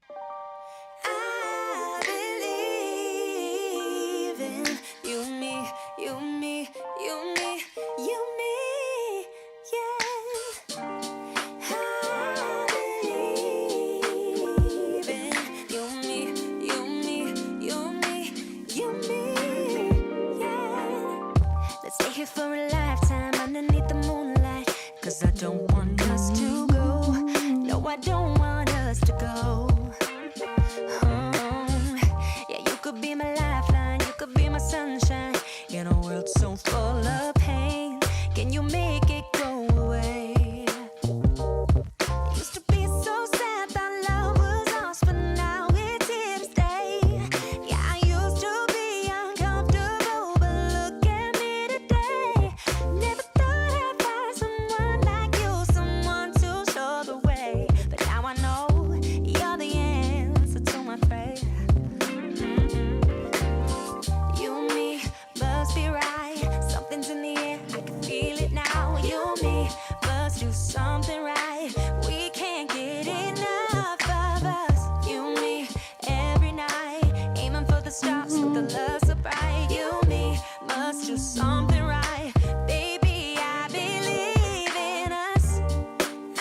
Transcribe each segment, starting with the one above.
I believe in you, me, you, me, you, me, you, me, yeah. I believe in you, me, you, me, you, me, you, me, yeah. Let's stay here for a lifetime underneath the moonlight. 'Cause I don't want us to go. No, I don't want us to go. Yeah, you could be my lifeline, you could be my sunshine. In a world so full of pain, can you make it go away? Used to be so sad that love was lost, but now it's here to stay. Yeah, I used to be uncomfortable, but look at me today. Never thought I'd find someone like you, someone to show the way. But now I know you're the answer to my prayer. You and me must be right. Something's in the air, I can feel it now. You and me must do something right. We can't get enough of us. You and me every night, aiming for the stars with the love so bright. You and me must do something right. Baby, I believe in us. I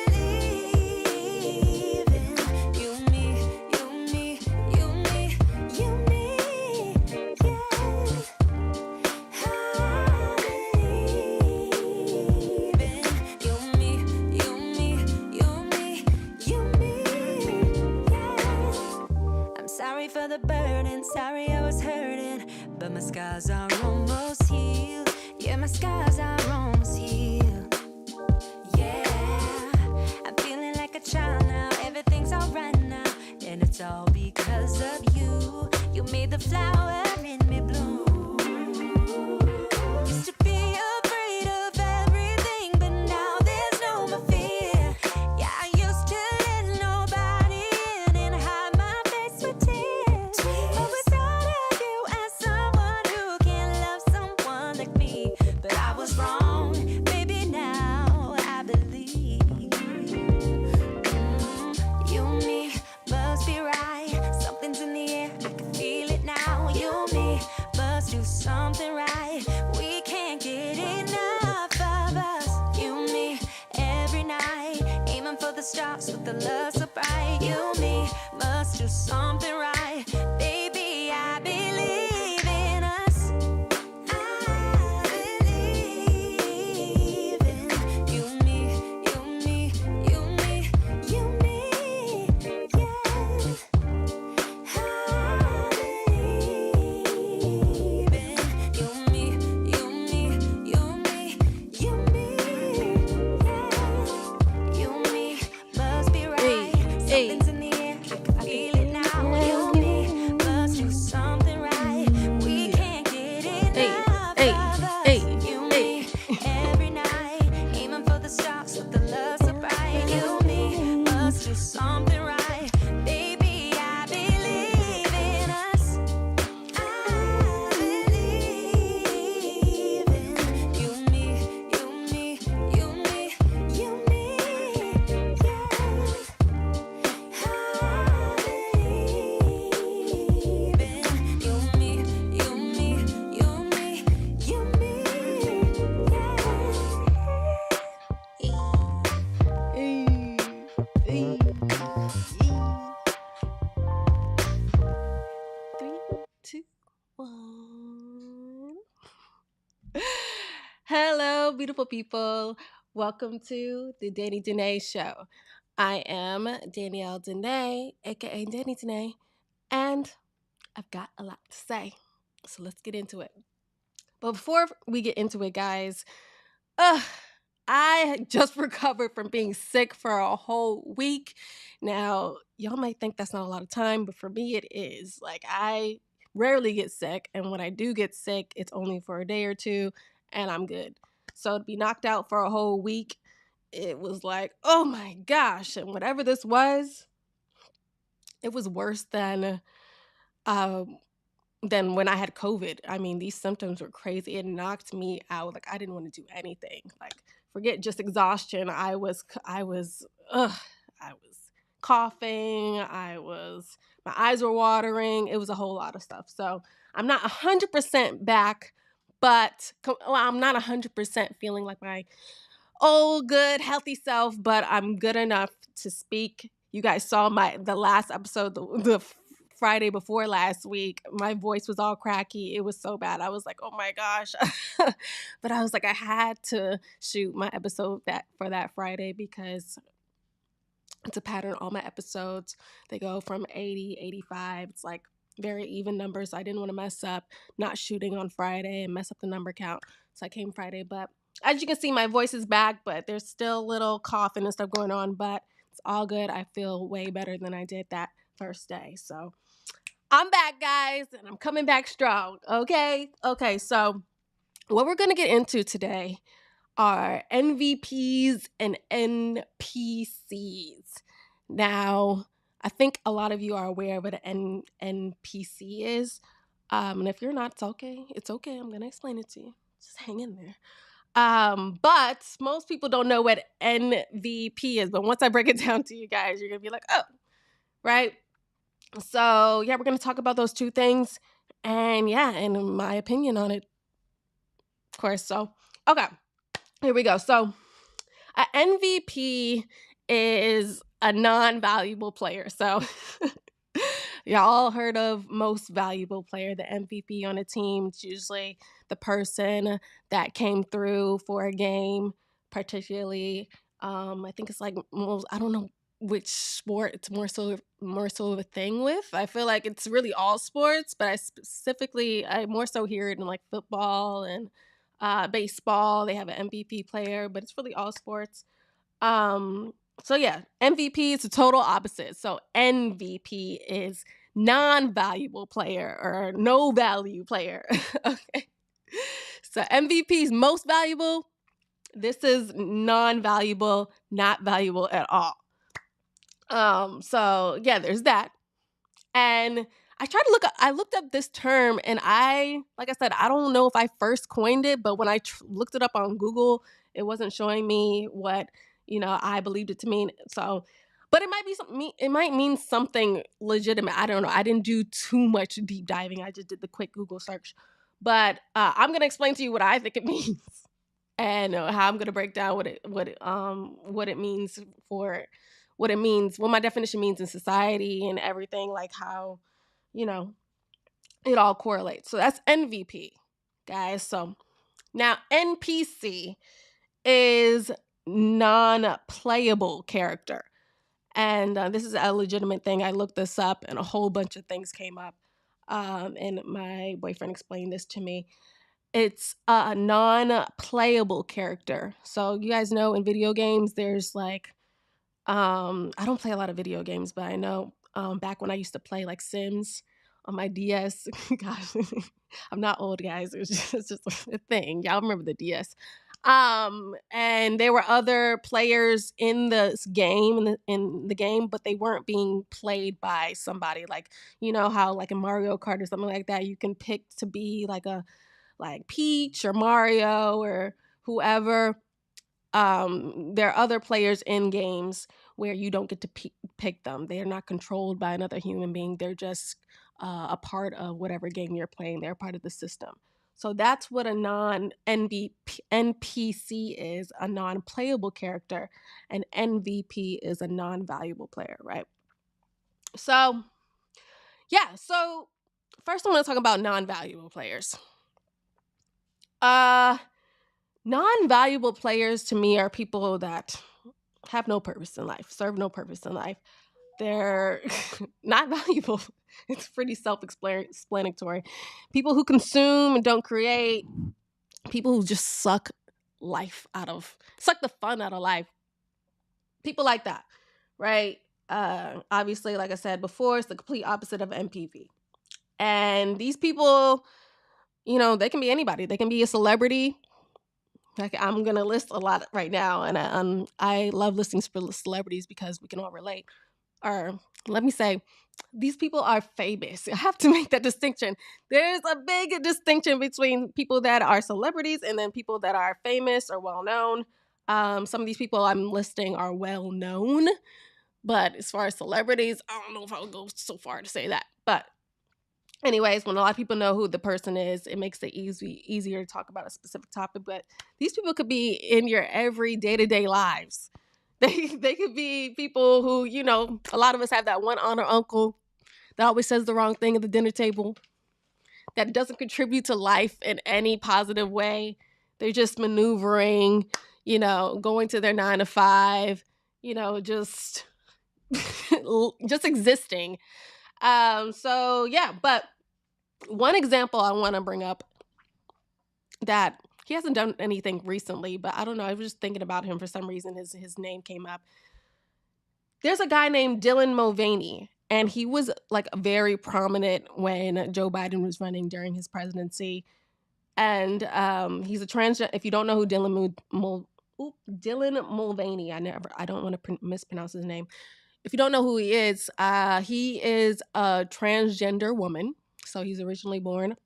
believe in you and me, you and me, you and me, you and me, yeah. I believe in you and me, you and me, you and me, you and me, yeah. I'm sorry for the burden, sorry I was hurting, but my scars are almost healed. Yeah, my scars are almost healed. Yeah, I'm feeling like a child now. Everything's alright now, and it's all because of you. You made the flower in me bloom. Used to be afraid of everything, but now there's no more fear. Yeah, I used to let nobody in and hide my face with tears. But we thought of you as someone who can love someone like me. But I was wrong, baby, now I believe. You and me must be right. Something's in the air, I can feel it now. You and me must do something right. We can't get enough of us. You and me every night, aiming for the stars with the love so bright. You and me must do something right. Baby, I believe in us. I believe in you and me, you and me, you and me, you and me, yeah. I believe in you and me, you and me, you and me, you and me, yeah. You and me must be right. Something's in the air, I can feel it now. You and me must do something right. We can't get enough of us. You and me every night, aiming for the stars with the love so bright. You and me must do something right. Baby, I believe in us. I believe in you and me, you and me, you and me, you and me, yeah. I believe in you and me, you and me, you and me, you and me, Hey, 3, 2, 1. Hello, beautiful people. Welcome to the Danae Show. I am Danielle Danea, aka Danae, and I've got a lot to say. So let's get into it. But before we get into it, guys, I just recovered from being sick for a whole week. Now, y'all might think that's not a lot of time, but for me, it is. Like, I rarely get sick, and when I do get sick, it's only for a day or two, and I'm good. So to be knocked out for a whole week, it was like, oh my gosh. And whatever this was, it was worse um, than when I had COVID. I mean, these symptoms were crazy. It knocked me out. Like, I didn't want to do anything. Like, forget just exhaustion. I was coughing. My eyes were watering. It was a whole lot of stuff. So I'm not 100% back, but I'm not 100% feeling like my old, good, healthy self, but I'm good enough to speak. You guys saw the last episode, the Friday before last week. My voice was all cracky. It was so bad. I was like, oh my gosh. But I was like, I had to shoot my episode for that Friday because it's a pattern. All my episodes, they go from 80, 85. It's like very even numbers. So I didn't want to mess up not shooting on Friday and mess up the number count. So I came Friday. But as you can see, my voice is back, but there's still a little coughing and stuff going on. But it's all good. I feel way better than I did that first day. So I'm back, guys, and I'm coming back strong. Okay? Okay, so what we're going to get into today are N.V.P.s and N.P.C.s. Now, I think a lot of you are aware of what an N.P.C. is. And if you're not, it's okay. It's okay. I'm going to explain it to you. Just hang in there. But most people don't know what N.V.P. is. But once I break it down to you guys, you're going to be like, oh, right? So, yeah, we're going to talk about those two things. And yeah, and my opinion on it, of course. So, okay. Here we go. So, an N.V.P. is a non-valuable player. So, y'all heard of most valuable player, the MVP on a team. It's usually the person that came through for a game, particularly. I think it's like most, I don't know which sport it's more so of a thing with. I feel like it's really all sports, but I more so hear it in like football and baseball. They have an MVP player, but it's really all sports. So yeah, MVP is the total opposite. So N.V.P. is non-valuable player or no value player. Okay. So MVP is most valuable. This is non-valuable, not valuable at all. So yeah, there's that. And I looked up this term, and like I said, I don't know if I first coined it, but when I looked it up on Google, it wasn't showing me what, I believed it to mean. So, but it might be something, it might mean something legitimate. I don't know. I didn't do too much deep diving. I just did the quick Google search, but I'm going to explain to you what I think it means and how I'm going to break down what it means what my definition means in society and everything, like how, it all correlates. So that's N.V.P., guys. So now N.P.C. is non-playable character. And this is a legitimate thing. I looked this up and a whole bunch of things came up. And my boyfriend explained this to me. It's a non-playable character. So you guys know in video games, there's like, I don't play a lot of video games, but I know back when I used to play like Sims on my DS. Gosh, I'm not old, guys. It's just a thing. Y'all remember the DS. And there were other players in this game in the game, but they weren't being played by somebody. Like, you know how like in Mario Kart or something like that, you can pick to be like Peach or Mario or whoever. There are other players in games where you don't get to pick them. They are not controlled by another human being. They're just a part of whatever game you're playing. They're part of the system. So that's what a NPC is, a non-playable character, and N.V.P. is a non-valuable player, right? So, yeah. So first I want to talk about non-valuable players. Non-valuable players to me are people that have no purpose in life, serve no purpose in life. They're not valuable. It's pretty self-explanatory. People who consume and don't create. People who just suck the fun out of life. People like that, right? Obviously, like I said before, it's the complete opposite of NPV. And these people, they can be anybody. They can be a celebrity. Like I'm gonna list a lot right now, and I love listing celebrities because we can all relate. Or let me say, these people are famous. I have to make that distinction. There's a big distinction between people that are celebrities and then people that are famous or well known. Some of these people I'm listing are well known, But as far as celebrities, I don't know if I would go so far to say that. But anyways, when a lot of people know who the person is, it makes it easier to talk about a specific topic. But these people could be in your every day-to-day lives. They could be people who, a lot of us have that one aunt or uncle that always says the wrong thing at the dinner table, that doesn't contribute to life in any positive way. They're just maneuvering, going to their 9 to 5, just just existing. So yeah, but one example I want to bring up, that he hasn't done anything recently, but I don't know, I was just thinking about him for some reason. His name came up. There's a guy named Dylan Mulvaney, and he was like very prominent when Joe Biden was running during his presidency. And he's a transgender. If you don't know who Dylan Mulvaney, I don't want to mispronounce his name. If you don't know who he is a transgender woman. So he's originally born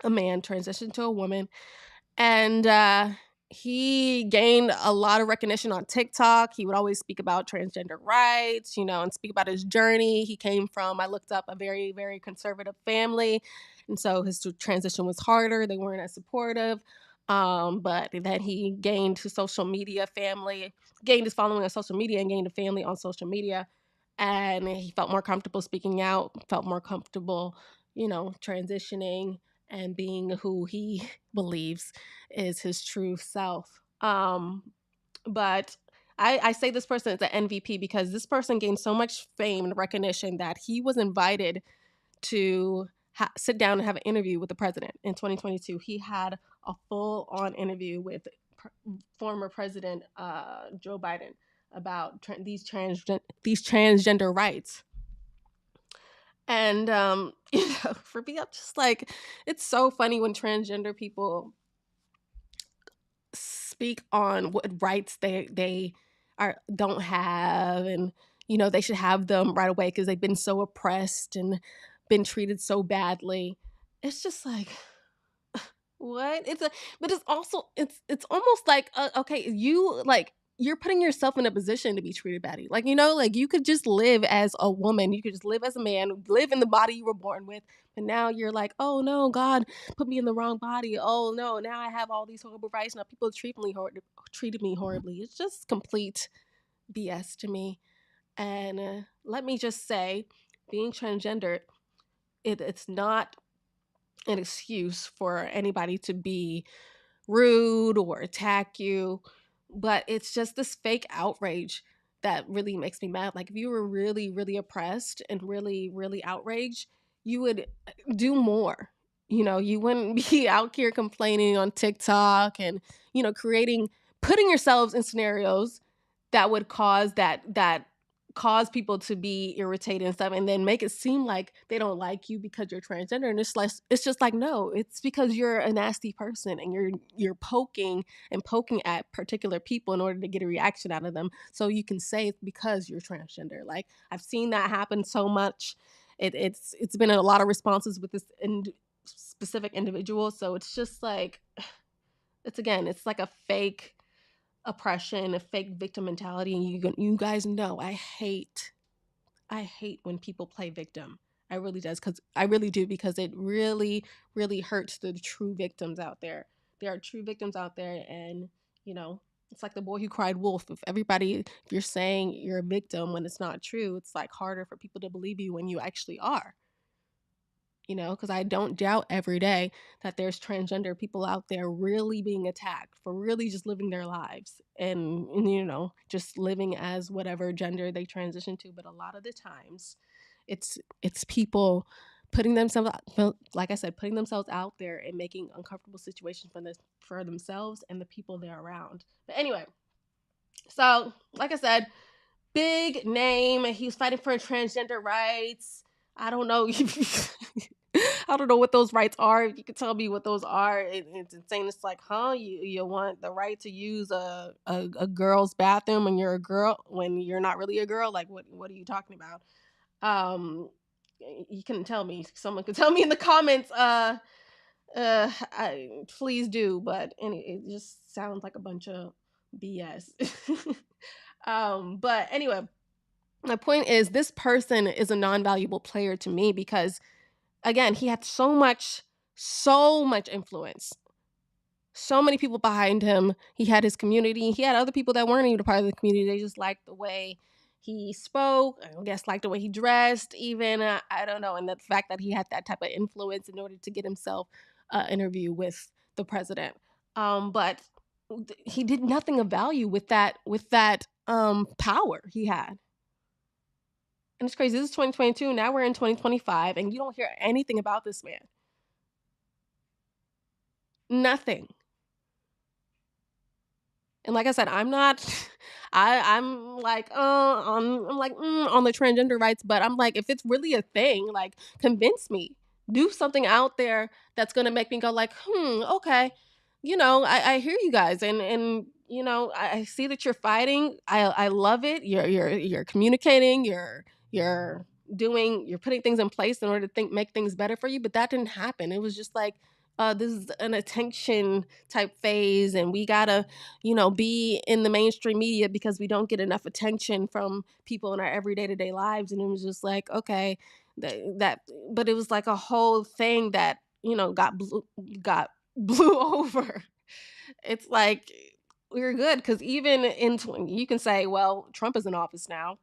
a man, transitioned to a woman, and he gained a lot of recognition on TikTok. He would always speak about transgender rights, and speak about his journey. He came from, I looked up, a very, very conservative family. And so his transition was harder. They weren't as supportive. But then he gained his social media family, gained his following on social media, and gained a family on social media. And he felt more comfortable speaking out, felt more comfortable, transitioning and being who he believes is his true self. But I say this person is an MVP because this person gained so much fame and recognition that he was invited to sit down and have an interview with the president in 2022. He had a full-on interview with former President Joe Biden about these transgender rights. And for me, I'm just like, it's so funny when transgender people speak on what rights they don't have, and they should have them right away because they've been so oppressed and been treated so badly. It's just like, what? But it's also, it's almost like, okay, you're putting yourself in a position to be treated badly. Like, like you could just live as a woman, you could just live as a man, live in the body you were born with, but now you're like, oh no, God put me in the wrong body. Oh no, now I have all these horrible rights. Now people treated me horribly. It's just complete BS to me. And let me just say, being transgender, it's not an excuse for anybody to be rude or attack you, but it's just this fake outrage that really makes me mad. Like, if you were really, really oppressed and really, really outraged, you would do more. You wouldn't be out here complaining on TikTok and, putting yourselves in scenarios that would that cause people to be irritated and stuff, and then make it seem like they don't like you because you're transgender. And it's just like, no, it's because you're a nasty person, and you're poking at particular people in order to get a reaction out of them, so you can say it's because you're transgender. Like, I've seen that happen so much. It's been a lot of responses with this specific individual. So it's just like, it's like a fake oppression, a fake victim mentality. And you guys know I hate when people play victim. I really do, because it really, really hurts the true victims out there. There are true victims out there, and it's like the boy who cried wolf. If you're saying you're a victim when it's not true, it's like harder for people to believe you when you actually are. Because I don't doubt every day that there's transgender people out there really being attacked for really just living their lives, and just living as whatever gender they transition to. But a lot of the times, it's people putting themselves out, like I said, putting themselves out there and making uncomfortable situations for themselves and the people they're around. But anyway, so like I said, big name. He's fighting for transgender rights. I don't know. I don't know what those rights are. If you could tell me what those are, it's insane. It's like, huh? You want the right to use a girl's bathroom when you're a girl, when you're not really a girl? Like, what are you talking about? You couldn't tell me. Someone could tell me in the comments. Please do. But anyway, it just sounds like a bunch of BS. But anyway, My point is, this person is a non-valuable player to me because, again, he had so much influence, so many people behind him. He had his community. He had other people that weren't even a part of the community. They just liked the way he spoke. I guess liked the way he dressed. Even I don't know. And the fact that he had that type of influence in order to get himself interview with the president. But he did nothing of value with that power he had. And it's crazy. This is 2022. Now we're in 2025, and you don't hear anything about this man. Nothing. And like I said, I'm not. I'm like, on the transgender rights, but I'm like, if it's really a thing, like, convince me. Do something out there that's gonna make me go like, okay. I hear you guys, and I see that you're fighting. I love it. You're communicating. You're putting things in place in order to make things better for you. But that didn't happen. It was just like, this is an attention type phase, and we gotta be in the mainstream media because we don't get enough attention from people in our everyday to day lives. And it was just like, okay, but it was like a whole thing that got blew over. It's like, we're good because even you can say, well, Trump is in office now.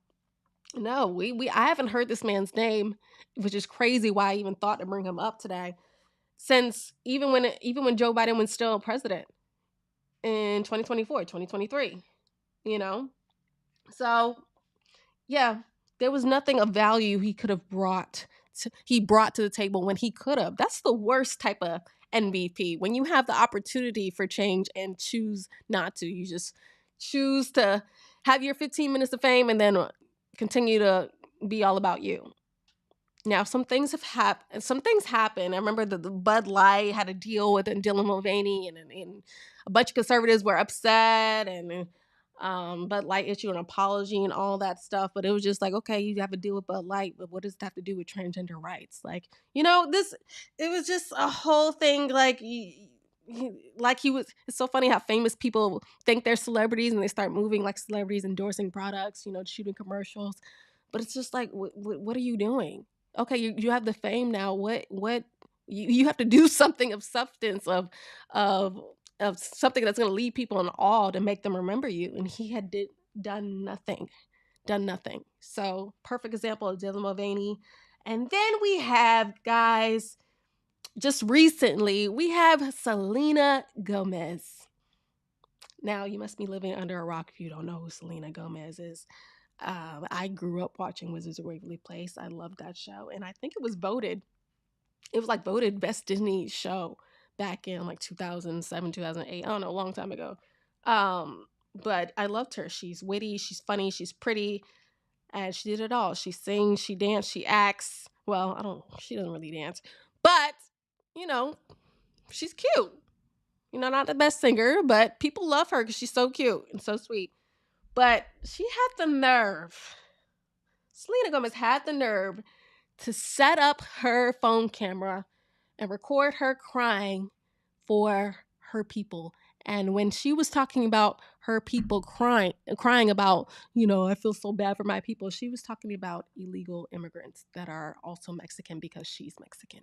No, I haven't heard this man's name, which is crazy. Why I even thought to bring him up today, since even when Joe Biden was still president in 2024, 2023, you know? So, yeah, there was nothing of value he could have brought to the table when he could have. That's the worst type of MVP. When you have the opportunity for change and choose not to. You just choose to have your 15 minutes of fame and then continue to be all about you. Now, some things have happened. Some things happen. I remember the Bud Light had a deal with Dylan Mulvaney, and a bunch of conservatives were upset, and Bud Light issued an apology and all that stuff. But it was just like, okay, you have a deal with Bud Light, but what does that have to do with transgender rights? Like, it was just a whole thing. Like, he was. It's so funny how famous people think they're celebrities and they start moving like celebrities, endorsing products, shooting commercials. But it's just like, what are you doing? Okay, you have the fame now. What you have to do something of substance, of of something that's going to leave people in awe to make them remember you. And he done nothing, done nothing. So perfect example of Dylan Mulvaney. And then we have, guys, just recently we have Selena Gomez. Now, you must be living under a rock if you don't know who Selena Gomez is. I grew up watching Wizards of Waverly Place. I loved that show, and I think it was voted. It was like voted best Disney show back in like 2007, 2008. I don't know, a long time ago. But I loved her. She's witty, she's funny, she's pretty, and she did it all. She sings, she dances, she acts. Well, she doesn't really dance, but you know, she's cute. Not the best singer, but people love her because she's so cute and so sweet. But she had the nerve. Selena Gomez had the nerve to set up her phone camera and record her crying for her people. And when she was talking about her people crying about, I feel so bad for my people, she was talking about illegal immigrants that are also Mexican because she's Mexican.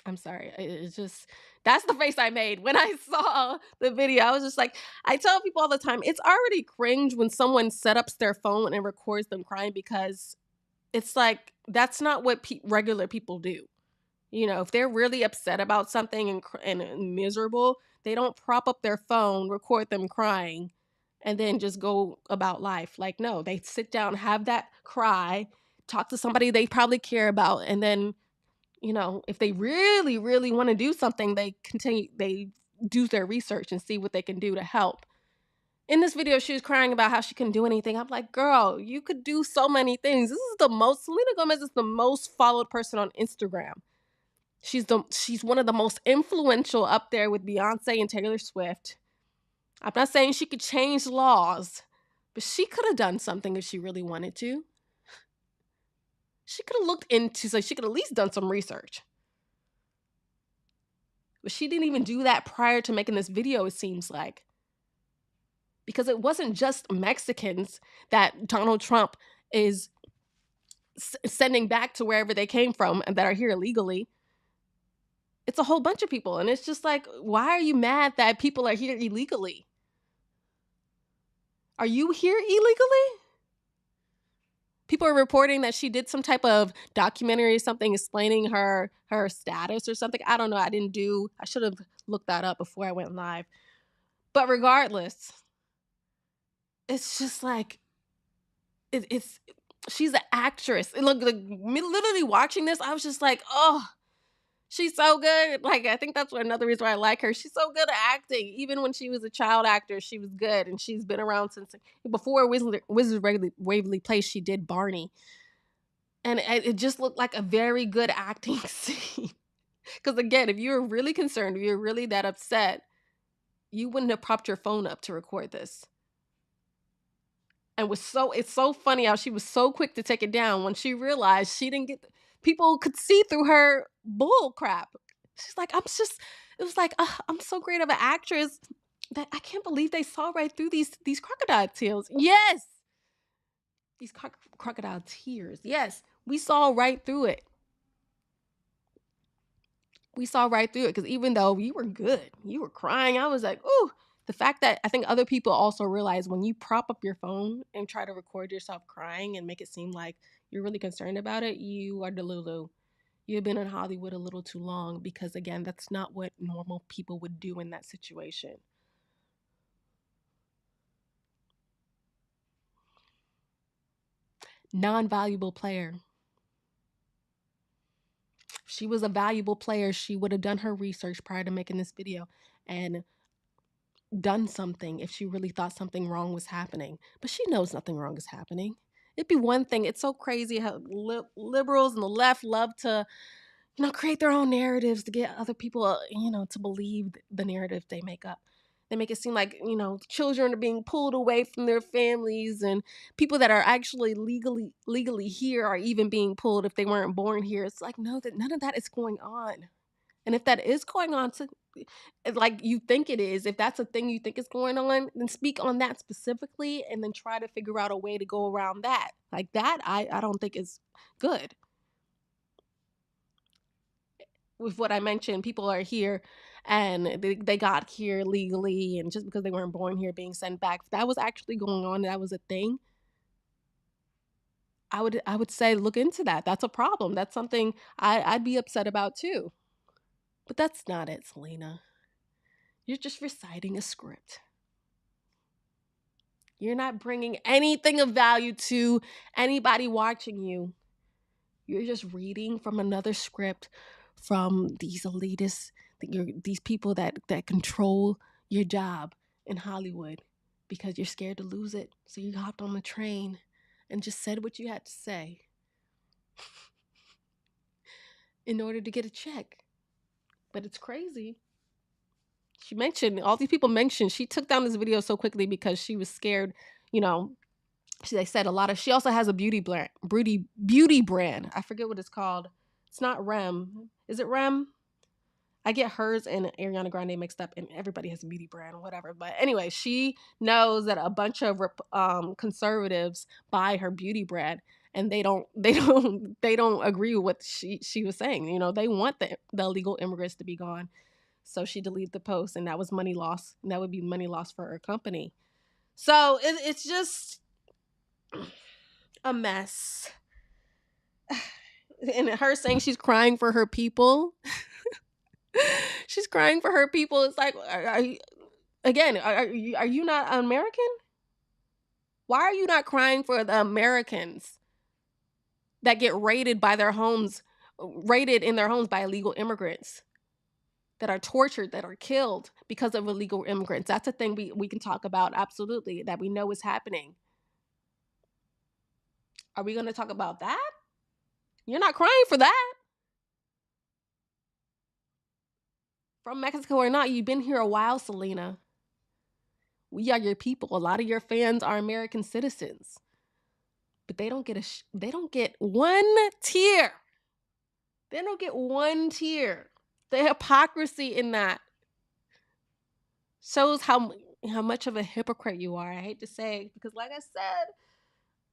I'm sorry. It's just, that's the face I made when I saw the video. I was just like, I tell people all the time, it's already cringe when someone set up their phone and records them crying, because it's like, that's not what regular people do. If they're really upset about something and miserable, they don't prop up their phone, record them crying, and then just go about life. Like, no, they sit down, have that cry, talk to somebody they probably care about, and then if they really, really want to do something, they do their research and see what they can do to help. In this video, she was crying about how she couldn't do anything. I'm like, girl, you could do so many things. Selena Gomez is the most followed person on Instagram. She's one of the most influential up there with Beyonce and Taylor Swift. I'm not saying she could change laws, but she could have done something if she really wanted to. She could have looked into, so she could at least done some research. But she didn't even do that prior to making this video, it seems like. Because it wasn't just Mexicans that Donald Trump is sending back to wherever they came from and that are here illegally. It's a whole bunch of people. And it's just like, why are you mad that people are here illegally? Are you here illegally? People are reporting that she did some type of documentary or something explaining her status or something. I don't know. I should have looked that up before I went live. But regardless, it's just like, she's an actress. And look, me literally watching this, I was just like, oh, she's so good. Like, I think that's another reason why I like her. She's so good at acting. Even when she was a child actor, she was good. And she's been around since before Wizard Waverly Place, she did Barney. And it just looked like a very good acting scene. Because again, if you're really concerned, if you're really that upset, you wouldn't have propped your phone up to record this. And it's so funny how she was so quick to take it down when she realized she didn't get, people could see through her bull crap. She's like, it was like, I'm so great of an actress that I can't believe they saw right through these crocodile tears. Yes. These crocodile tears. Yes. We saw right through it. We saw right through it because even though you were good, you were crying, I was like, ooh. The fact that I think other people also realize when you prop up your phone and try to record yourself crying and make it seem like you're really concerned about it, you are delulu. You've been in Hollywood a little too long because, again, that's not what normal people would do in that situation. Non-valuable player. If she was a valuable player, she would have done her research prior to making this video and done something if she really thought something wrong was happening. But she knows nothing wrong is happening. It'd be one thing. It's so crazy how liberals and the left love to, create their own narratives to get other people, to believe the narrative they make up. They make it seem like, children are being pulled away from their families and people that are actually legally here are even being pulled if they weren't born here. It's like, no, that none of that is going on. And if that is going on, like you think it is, if that's a thing you think is going on, then speak on that specifically and then try to figure out a way to go around that. Like that, I don't think is good. With what I mentioned, people are here and they got here legally, and just because they weren't born here being sent back, if that was actually going on, that was a thing, I would say look into that. That's a problem. That's something I'd be upset about too. But that's not it, Selena. You're just reciting a script. You're not bringing anything of value to anybody watching you. You're just reading from another script from these elitists, these people that control your job in Hollywood because you're scared to lose it. So you hopped on the train and just said what you had to say in order to get a check. But it's crazy. All these people mentioned, she took down this video so quickly because she was scared, they said she also has a beauty brand. I forget what it's called. It's not Rem. Is it Rem? I get hers and Ariana Grande mixed up, and everybody has a beauty brand or whatever. But anyway, she knows that a bunch of conservatives buy her beauty brand, and they don't agree with what she was saying. They want the illegal immigrants to be gone. So she deleted the post, and that was money loss, and that would be money loss for her company. So it's just a mess. And her saying she's crying for her people. She's crying for her people. It's like, are you not American? Why are you not crying for the Americans that get raided in their homes by illegal immigrants, that are tortured, that are killed because of illegal immigrants? That's a thing we can talk about, absolutely, that we know is happening. Are we going to talk about that? You're not crying for that. From Mexico or not, you've been here a while, Selena. We are your people. A lot of your fans are American citizens, but they don't get they don't get one tear. They don't get one tear. The hypocrisy in that shows how much of a hypocrite you are. I hate to say, because like I said,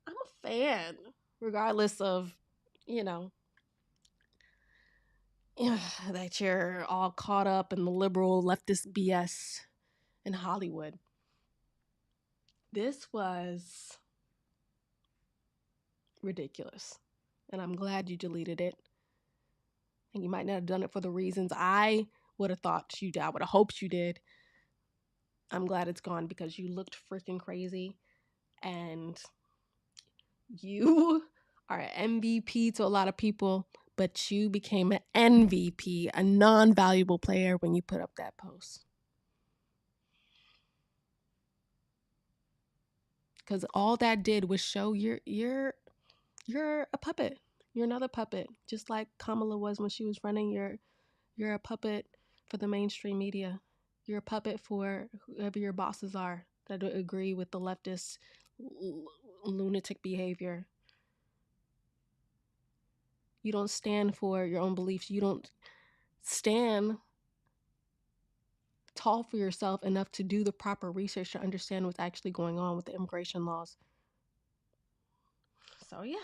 I'm a fan, regardless of, you know, that you're all caught up in the liberal leftist BS in Hollywood. This was ridiculous. And I'm glad you deleted it. And you might not have done it for the reasons I would have thought you did. I would have hoped you did. I'm glad it's gone because you looked freaking crazy. And you are an MVP to a lot of people, but you became an N.V.P., a non-valuable player, when you put up that post. Because all that did was show you're a puppet. You're another puppet, just like Kamala was when she was running. You're a puppet for the mainstream media. You're a puppet for whoever your bosses are that don't agree with the leftist lunatic behavior. You don't stand for your own beliefs. You don't stand tall for yourself enough to do the proper research to understand what's actually going on with the immigration laws. So yeah,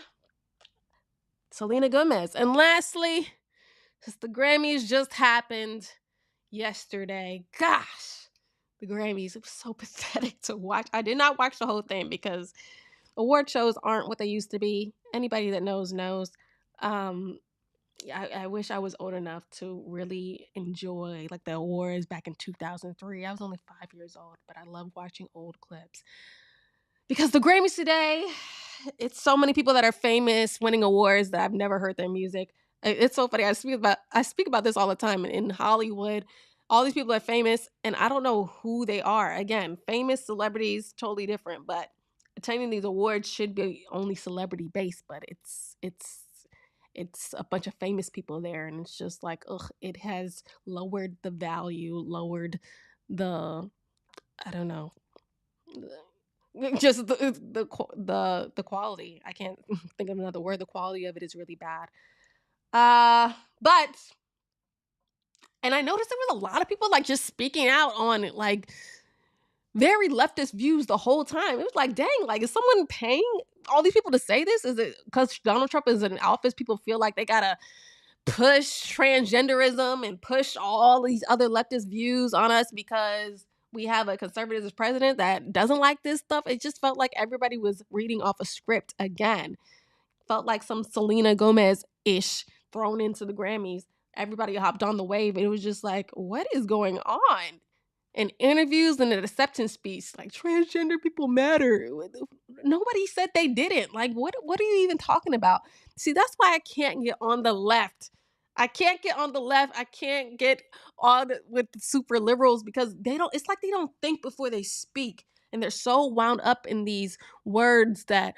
Selena Gomez. And lastly, since the Grammys just happened yesterday, gosh, the Grammys, it was so pathetic to watch. I did not watch the whole thing because award shows aren't what they used to be. Anybody that knows. I wish I was old enough to really enjoy like the awards back in 2003. I was only 5 years old, but I love watching old clips. Because the Grammys today, it's so many people that are famous winning awards that I've never heard their music. It's so funny. I speak about this all the time in Hollywood. All these people are famous, and I don't know who they are. Again, famous celebrities, totally different. But attending these awards should be only celebrity based, but it's a bunch of famous people there, and it's just like, ugh, it has lowered the value, lowered the, I don't know, just the quality. I can't think of another word. The quality of it is really bad. But and I noticed there was a lot of people like just speaking out on it, like very leftist views the whole time. It was like, dang, like is someone paying all these people to say this? Is it because Donald Trump is in office? People feel like they gotta push transgenderism and push all these other leftist views on us because we have a conservative as president that doesn't like this stuff. It just felt like everybody was reading off a script again. Felt like some Selena Gomez-ish thrown into the Grammys. Everybody hopped on the wave. It was just like, what is going on? In interviews and an acceptance speech, like transgender people matter. Nobody said they didn't. Like, what are you even talking about? See, that's why I can't get on the left. I can't get on the left. I can't get on with the super liberals because it's like they don't think before they speak. And they're so wound up in these words that,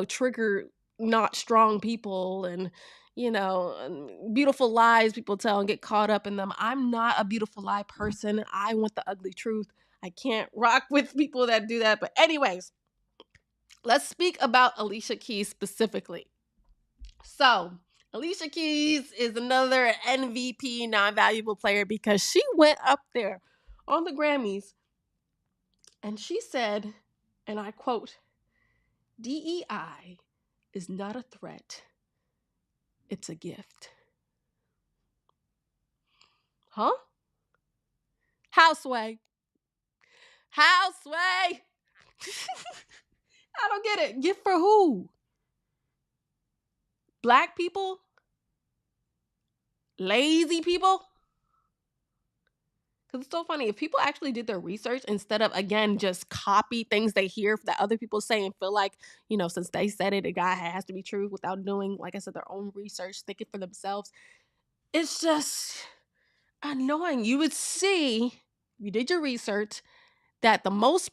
trigger not strong people and, beautiful lies people tell and get caught up in them. I'm not a beautiful lie person. I want the ugly truth. I can't rock with people that do that. But anyways, let's speak about Alicia Keys specifically. So Alicia Keys is another MVP, non-valuable player, because she went up there on the Grammys and she said, and I quote, "DEI is not a threat. It's a gift." Huh? Houseway. Houseway. I don't get it. Gift for who? Black people? Lazy people? Because it's so funny. If people actually did their research instead of, again, just copy things they hear that other people say and feel like, since they said it, guy has to be true without doing, like I said, their own research, thinking for themselves. It's just annoying. You would see, you did your research, that the most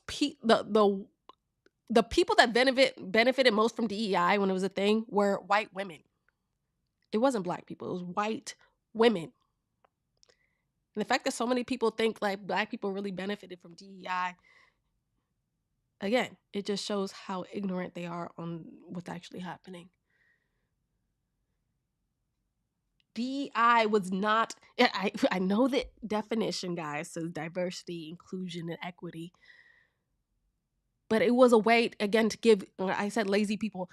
the people that benefited most from DEI when it was a thing were white women. It wasn't black people. It was white women. And the fact that so many people think like black people really benefited from DEI, again, it just shows how ignorant they are on what's actually happening. DEI was not, I know the definition, guys, says diversity, inclusion, and equity. But it was a way, again, to give, I said lazy people,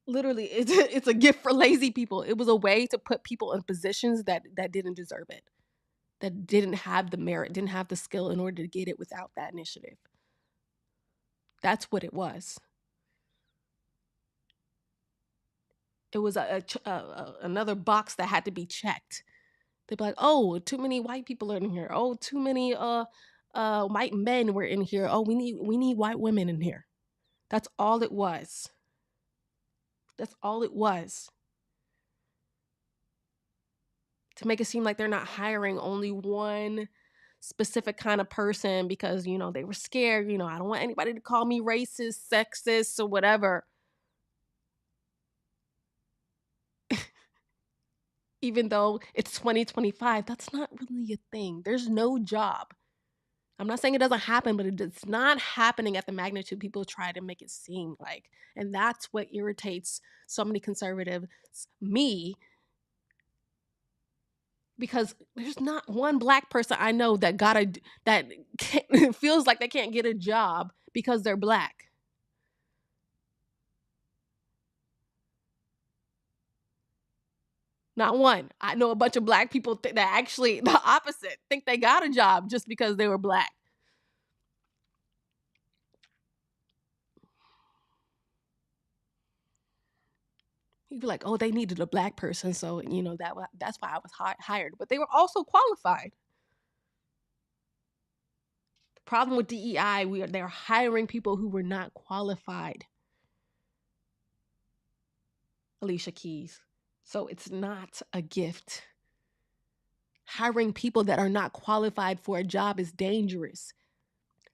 literally, it's a gift for lazy people. It was a way to put people in positions that didn't deserve it, that didn't have the merit, didn't have the skill in order to get it without that initiative. That's what it was. It was another box that had to be checked. They'd be like, oh, too many white people are in here. Oh, too many white men were in here. Oh, we need white women in here. That's all it was. That's all it was. To make it seem like they're not hiring only one specific kind of person because, they were scared. I don't want anybody to call me racist, sexist, or whatever. Even though it's 2025, that's not really a thing. There's no job. I'm not saying it doesn't happen, but it's not happening at the magnitude people try to make it seem like. And that's what irritates so many conservatives, me, because there's not one Black person I know that feels like they can't get a job because they're Black. Not one. I know a bunch of Black people that actually, the opposite, think they got a job just because they were Black. You'd be like, oh, they needed a Black person, so, that's why I was hired. But they were also qualified. The problem with DEI, they're hiring people who were not qualified. Alicia Keys. So it's not a gift. Hiring people that are not qualified for a job is dangerous.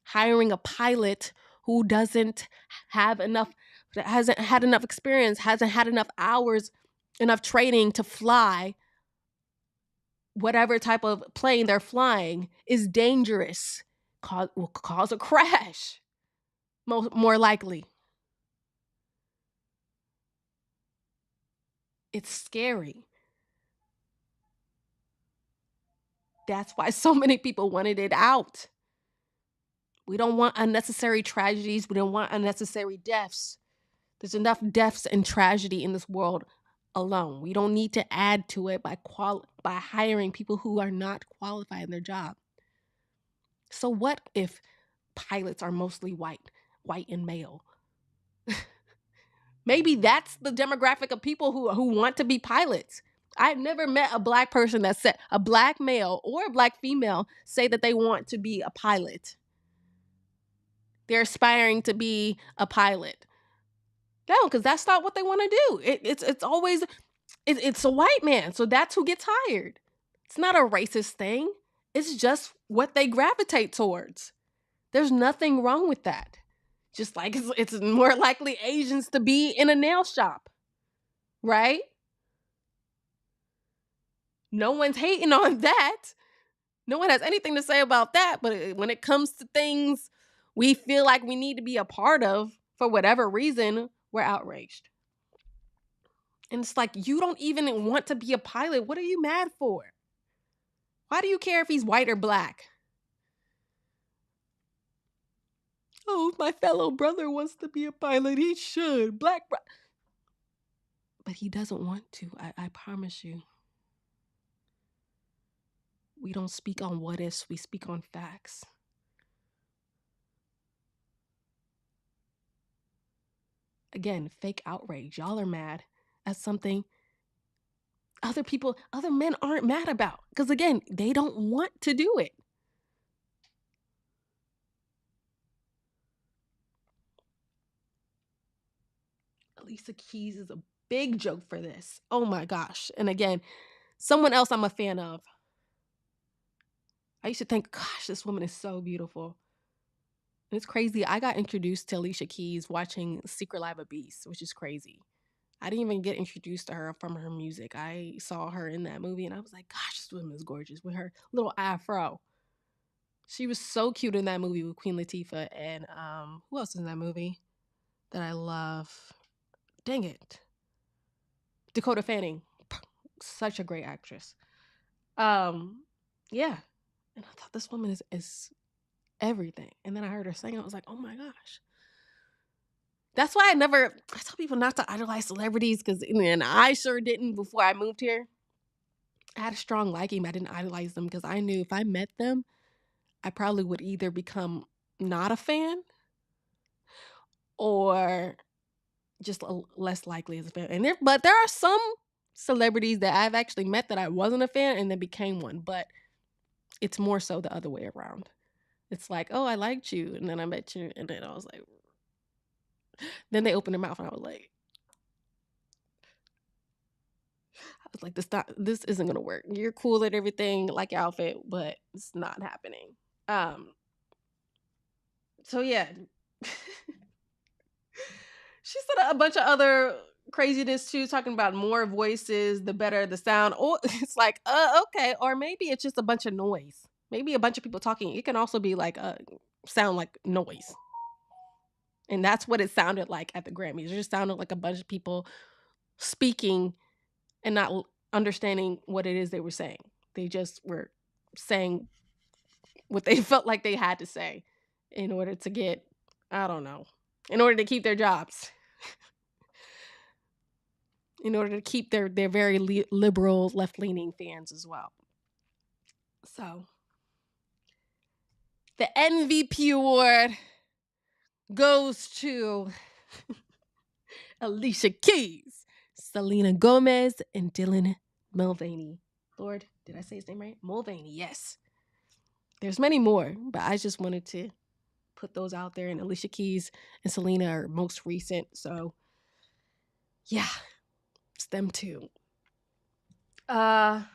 Hiring a pilot who hasn't had enough experience, hasn't had enough hours, enough training to fly whatever type of plane they're flying is dangerous. Will cause a crash, more likely. It's scary. That's why so many people wanted it out. We don't want unnecessary tragedies. We don't want unnecessary deaths. There's enough deaths and tragedy in this world alone. We don't need to add to it by hiring people who are not qualified in their job. So what if pilots are mostly white and male? Maybe that's the demographic of people who want to be pilots. I've never met a Black person that said, a Black male or a Black female, say that they want to be a pilot. They're aspiring to be a pilot. No, because that's not what they want to do. It's always, it's a white man, so that's who gets hired. It's not a racist thing. It's just what they gravitate towards. There's nothing wrong with that. Just like it's more likely Asians to be in a nail shop, right? No one's hating on that. No one has anything to say about that. But when it comes to things we feel like we need to be a part of, for whatever reason, we're outraged. And it's like, you don't even want to be a pilot. What are you mad for? Why do you care if he's white or Black? Oh, my fellow brother wants to be a pilot. He should. But he doesn't want to. I promise you. We don't speak on what ifs. We speak on facts. Again, fake outrage. Y'all are mad at something other men aren't mad about. Because again, they don't want to do it. Alicia Keys is a big joke for this. Oh my gosh. And again, someone else I'm a fan of. I used to think, gosh, this woman is so beautiful. And it's crazy. I got introduced to Alicia Keys watching Secret Life of Beast, which is crazy. I didn't even get introduced to her from her music. I saw her in that movie and I was like, gosh, this woman is gorgeous with her little afro. She was so cute in that movie with Queen Latifah. And who else is in that movie that I love? Dang it. Dakota Fanning. such a great actress. Yeah. And I thought this woman is everything. And then I heard her sing, I was like, oh my gosh. That's why I tell people not to idolize celebrities, and I sure didn't before I moved here. I had a strong liking, but I didn't idolize them because I knew if I met them, I probably would either become not a fan or just less likely as a fan. But there are some celebrities that I've actually met that I wasn't a fan and then became one, but it's more so the other way around. It's like, oh, I liked you, and then I met you, and then I was like, then they opened their mouth, and I was like, this isn't gonna work. You're cool at everything, like your outfit, but it's not happening. So yeah. She said a bunch of other craziness too, talking about more voices, the better the sound. Or it's like, okay. Or maybe it's just a bunch of noise. Maybe a bunch of people talking. It can also be like sound like noise. And that's what it sounded like at the Grammys. It just sounded like a bunch of people speaking and not understanding what it is they were saying. They just were saying what they felt like they had to say in order to get, I don't know, in order to keep their jobs. In order to keep their very liberal, left-leaning fans as well. So, the N.V.P. award goes to Alicia Keys, Selena Gomez, and Dylan Mulvaney. Lord, did I say his name right? Mulvaney, yes. There's many more, but I just wanted to put those out there. And Alicia Keys and Selena are most recent. So, yeah, it's them too. Yeah,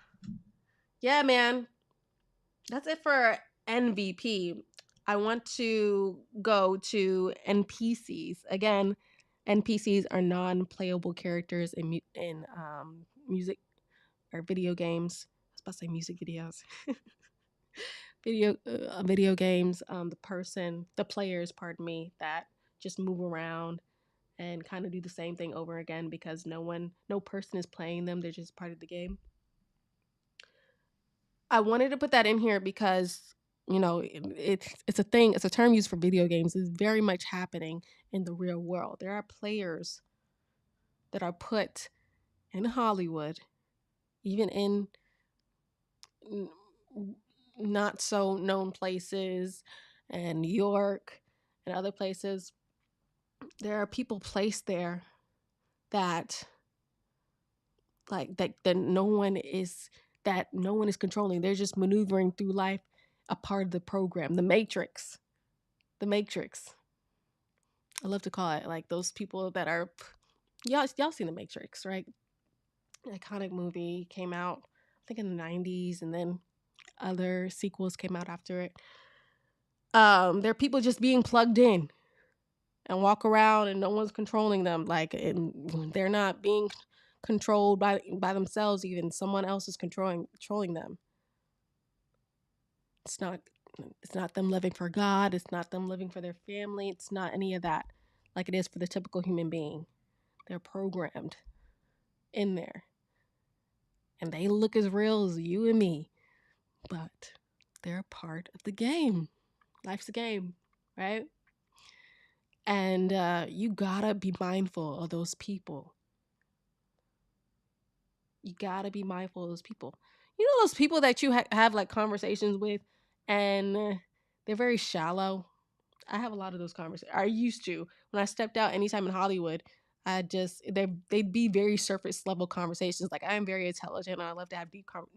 man. That's it for N.V.P. I want to go to N.P.C.s. Again, N.P.C.s are non-playable characters in music or video games. I was about to say music videos. Video games. The players, pardon me, that just move around and kind of do the same thing over again because no person is playing them. They're just part of the game. I wanted to put that in here because, it's a thing. It's a term used for video games. It's very much happening in the real world. There are players that are put in Hollywood, even in not so known places and New York and other places. There are people placed there that that no one is controlling. They're just maneuvering through life, a part of the program, the Matrix. The Matrix. I love to call it like those people that are y'all seen the Matrix, right? Iconic movie came out, I think in the 90s, and then other sequels came out after it. There are people just being plugged in and walk around and no one's controlling them. And they're not being controlled by themselves even. Someone else is controlling them. It's not them living for God. It's not them living for their family. It's not any of that like it is for the typical human being. They're programmed in there. And they look as real as you and me. But they're a part of the game. Life's a game, right? And you gotta be mindful of those people. You gotta be mindful of those people. You know those people that you have like conversations with and they're very shallow? I have a lot of those conversations. I used to. When I stepped out anytime in Hollywood, they'd be very surface level conversations. Like, I am very intelligent and I love to have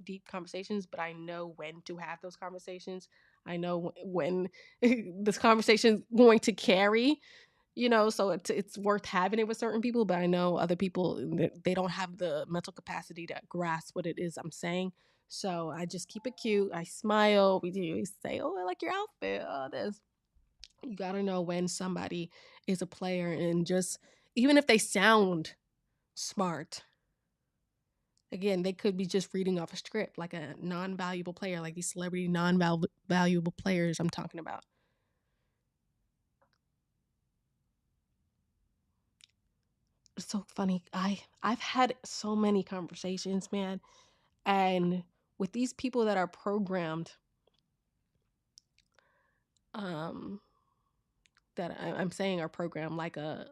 deep conversations, but I know when to have those conversations. I know when this conversation is going to carry, so it's worth having it with certain people, but I know other people, they don't have the mental capacity to grasp what it is I'm saying. So I just keep it cute. I smile. We say, oh, I like your outfit. Oh, this. You got to know when somebody is a player, and just, even if they sound smart, again, they could be just reading off a script, like a non-valuable player, like these celebrity non-valuable players I'm talking about. so funny. I've had so many conversations, man, and with these people that are programmed, um, that I'm saying are programmed like a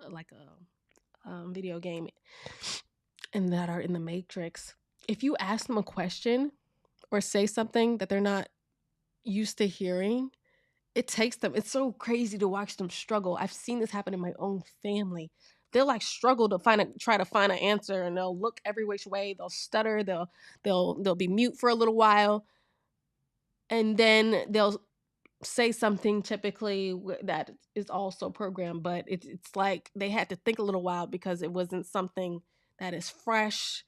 video game, and that are in the matrix. If you ask them a question or say something that they're not used to hearing, it takes them. It's so crazy to watch them struggle. I've seen this happen in my own family. They'll like struggle to try to find an answer, and they'll look every which way. They'll stutter. They'll be mute for a little while, and then they'll say something typically that is also programmed. But it's like they had to think a little while because it wasn't something that is fresh.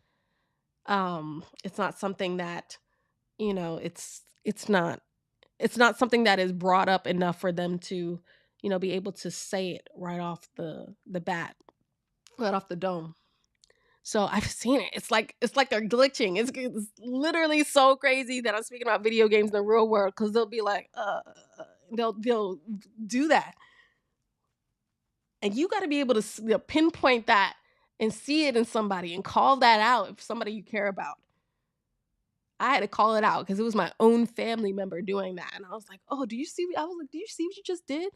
It's not something that it's not something that is brought up enough for them to, be able to say it right off the bat, right off the dome. So I've seen it. It's like they're glitching. It's literally so crazy that I'm speaking about video games in the real world because they'll be like, they'll do that, and you got to be able to pinpoint that and see it in somebody and call that out if somebody you care about. I had to call it out because it was my own family member doing that. And I was like, oh, do you see? I was like, do you see what you just did?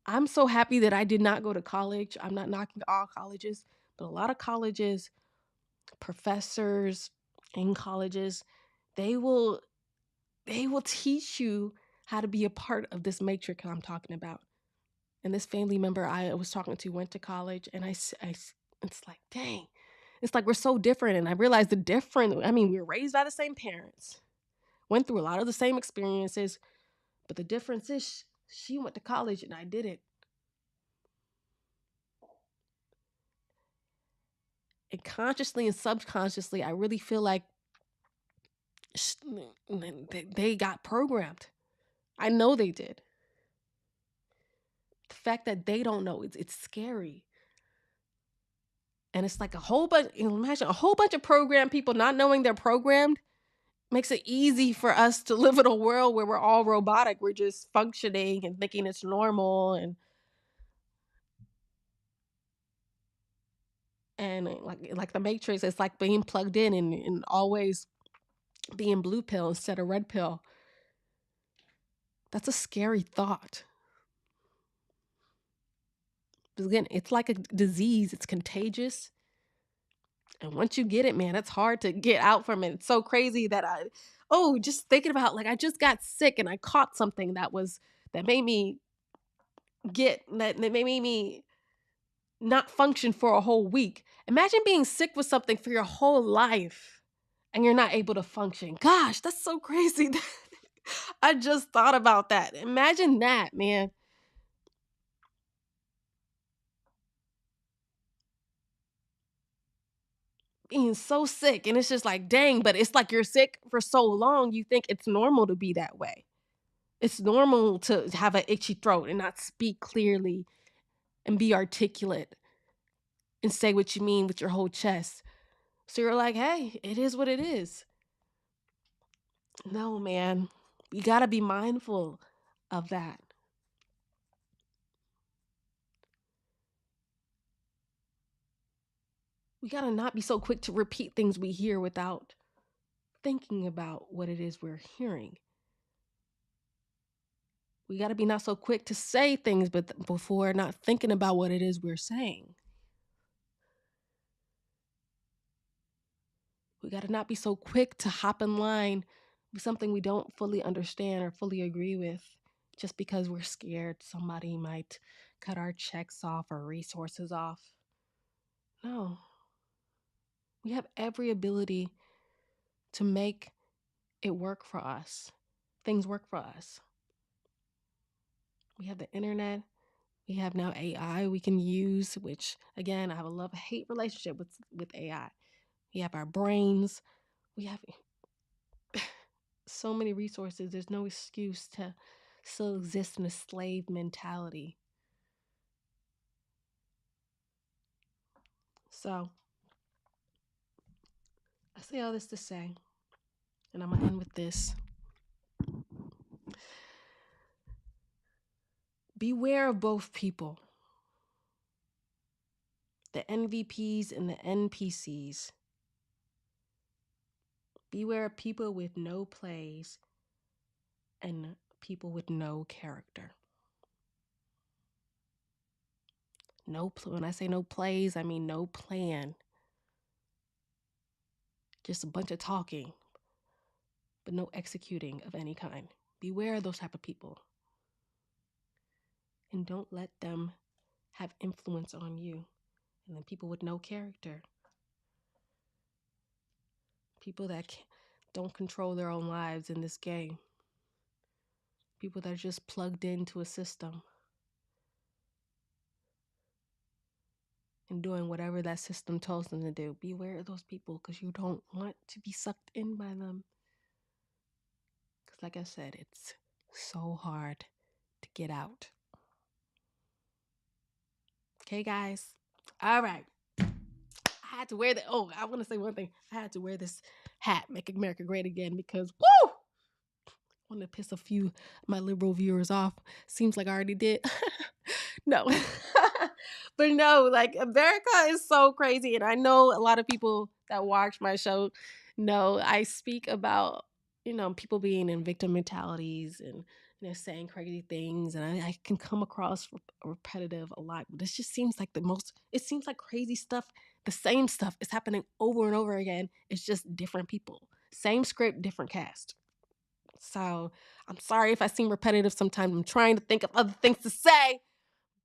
I'm so happy that I did not go to college. I'm not knocking all colleges, but a lot of colleges, professors in colleges, they will they will teach you how to be a part of this matrix I'm talking about. And this family member I was talking to went to college, and it's like, dang, it's like we're so different. And I realized the different. I mean, we were raised by the same parents, went through a lot of the same experiences, but the difference is she went to college and I didn't. And consciously and subconsciously, I really feel like sh- they got programmed. I know they did. The fact that they don't know, it's scary. And it's like a whole bunch, imagine a whole bunch of programmed people not knowing they're programmed makes it easy for us to live in a world where we're all robotic. We're just functioning and thinking it's normal, and like the Matrix, it's like being plugged in and always being blue pill instead of red pill. That's a scary thought. Because again, it's like a disease. It's contagious. And once you get it, man, it's hard to get out from it. It's so crazy that just thinking about like I just got sick and I caught something that made me that made me not function for a whole week. Imagine being sick with something for your whole life and you're not able to function. Gosh, that's so crazy. I just thought about that. Imagine that, man. Being so sick and it's just like, dang, but it's like you're sick for so long, you think it's normal to be that way. It's normal to have an itchy throat and not speak clearly and be articulate and say what you mean with your whole chest. So you're like, hey, it is what it is. No, man. You got to be mindful of that. We got to not be so quick to repeat things we hear without thinking about what it is we're hearing. We got to be not so quick to say things but before not thinking about what it is we're saying. We got to not be so quick to hop in line with something we don't fully understand or fully agree with just because we're scared somebody might cut our checks off or resources off. No, we have every ability to make it work for us. Things work for us. We have the internet. We have now AI we can use, which again, I have a love-hate relationship with AI. We have our brains. We have so many resources. There's no excuse to still exist in a slave mentality. So I say all this to say, and I'm gonna end with this. beware of both people. The N.V.P.s and the N.P.C.s. Beware of people with no plays and people with no character. When I say no plays, I mean no plan. Just a bunch of talking, but no executing of any kind. Beware of those type of people. And don't let them have influence on you. And then people with no character. People that don't control their own lives in this game. People that are just plugged into a system and doing whatever that system tells them to do. Beware of those people, because you don't want to be sucked in by them. Because like I said, it's so hard to get out. Okay, guys? All right. I had to wear I want to say one thing. I had to wear this hat, Make America Great Again, because woo! I want to piss a few of my liberal viewers off. Seems like I already did. No. But no, like, America is so crazy. And I know a lot of people that watch my show know I speak about, people being in victim mentalities and they're saying crazy things. And I can come across repetitive a lot. But this just seems like it seems like crazy stuff. The same stuff is happening over and over again. It's just different people. Same script, different cast. So I'm sorry if I seem repetitive sometimes. I'm trying to think of other things to say.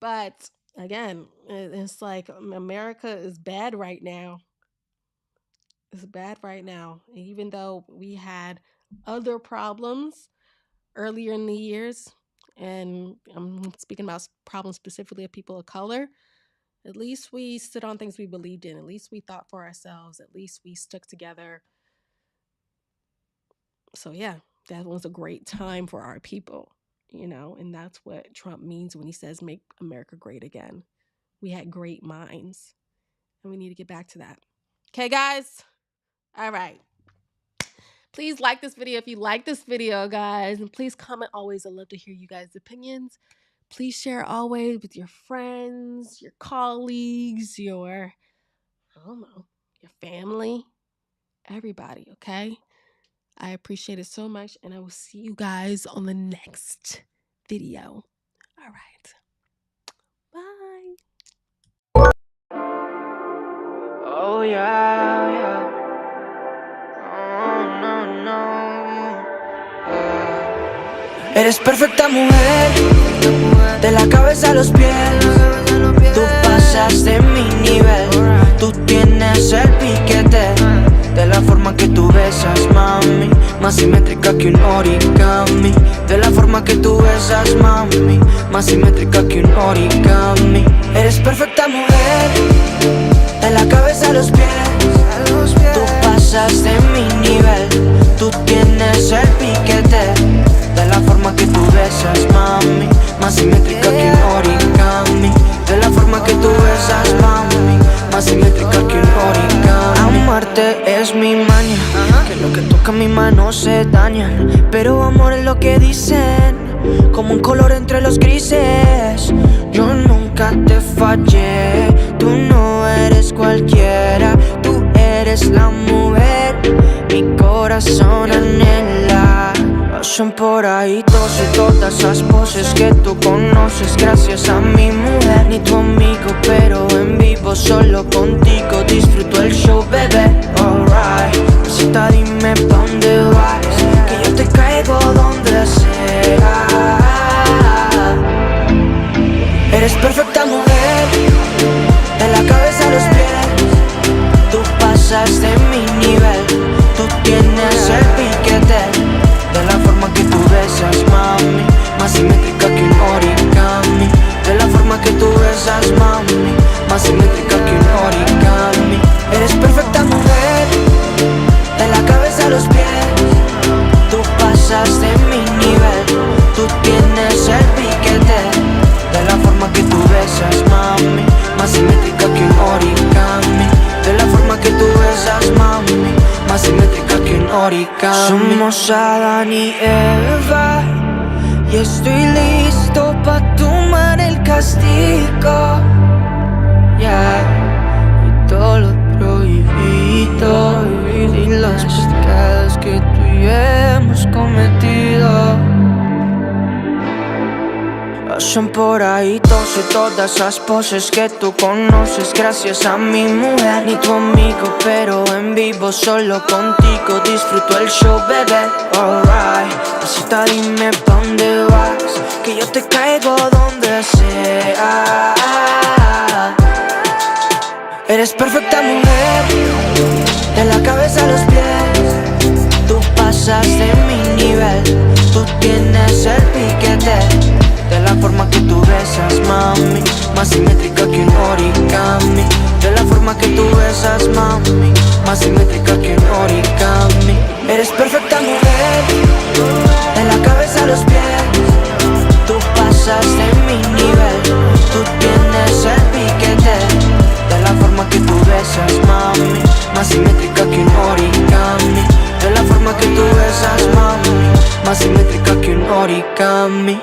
But again, it's like America is bad right now. It's bad right now. Even though we had other problems earlier in the years, and I'm speaking about problems specifically of people of color, at least we stood on things we believed in. At least we thought for ourselves. At least we stuck together. So yeah, that was a great time for our people, and that's what Trump means when he says make America great again. We had great minds, and we need to get back to that. Okay, guys? All right. Please like this video if you like this video, guys, and please comment always. I love to hear you guys' opinions. Please share always with your friends, your colleagues, your family, everybody, okay? I appreciate it so much, and I will see you guys on the next video. All right. Bye. Oh, yeah. Oh, no. Eres perfecta mujer, de la cabeza a los pies. Tú pasas de mi nivel, tú tienes el piquete. De la forma que tú besas, mami, más simétrica que un origami. De la forma que tú besas, mami, más simétrica que un origami. Eres perfecta mujer, de la cabeza a los pies. Tú pasas de mi nivel, tú tienes el piquete. De la forma que tú besas, mami, más simétrica que un origami. De la forma que tú besas, mami, más simétrica que un origami. Amarte es mi maña, que lo que toca mi mano se daña. Pero amor es lo que dicen, como un color entre los grises. Yo nunca te fallé, tú no eres cualquiera. Tú eres la mujer, mi corazón anhela. Pasan por ahí todas esas poses que tú conoces. Gracias a mi mujer, ni tu amigo, pero en vivo solo contigo disfruto el show, bebé. Alright, cita, dime pa' dónde vas, que yo te caigo donde sea. Eres perfecta mujer, de la cabeza a los pies. Tú pasas de mi nivel, tú tienes el piquete. De la forma que tú besas, mami, más simétrica que un origami. De la forma que tú besas, mami, más simétrica que un origami. Eres perfecta mujer, de la cabeza a los pies. Tú pasas de mi nivel, tú tienes el piquete. De la forma que tú besas, mami, más simétrica que un origami. De la forma que tú besas, mami, más simétrica que un origami. Somos Adán y Eva, y estoy listo pa' tu castigo, yeah. Y todo lo prohibido, y los pecados que tú y yo hemos cometido. Pasan por ahí todos y todas esas poses que tú conoces gracias a mi mujer. Ni tu amigo, pero en vivo solo contigo disfruto el show, bebé. Alright, pasita, dime pa' dónde vas, que yo te caigo donde sea. Eres perfecta mujer, de la cabeza a los pies. Tú pasas de mi nivel, tú tienes el piquete. De la forma que tú besas, mami, más simétrica que un origami. De la forma que tú besas, mami, más simétrica que un origami. Eres perfecta mujer, de la cabeza a los pies. Tú pasas de mi nivel, tú tienes el piquete. De la forma que tú besas, mami, más simétrica que un origami. De la forma que tú besas, mami, más simétrica que un origami.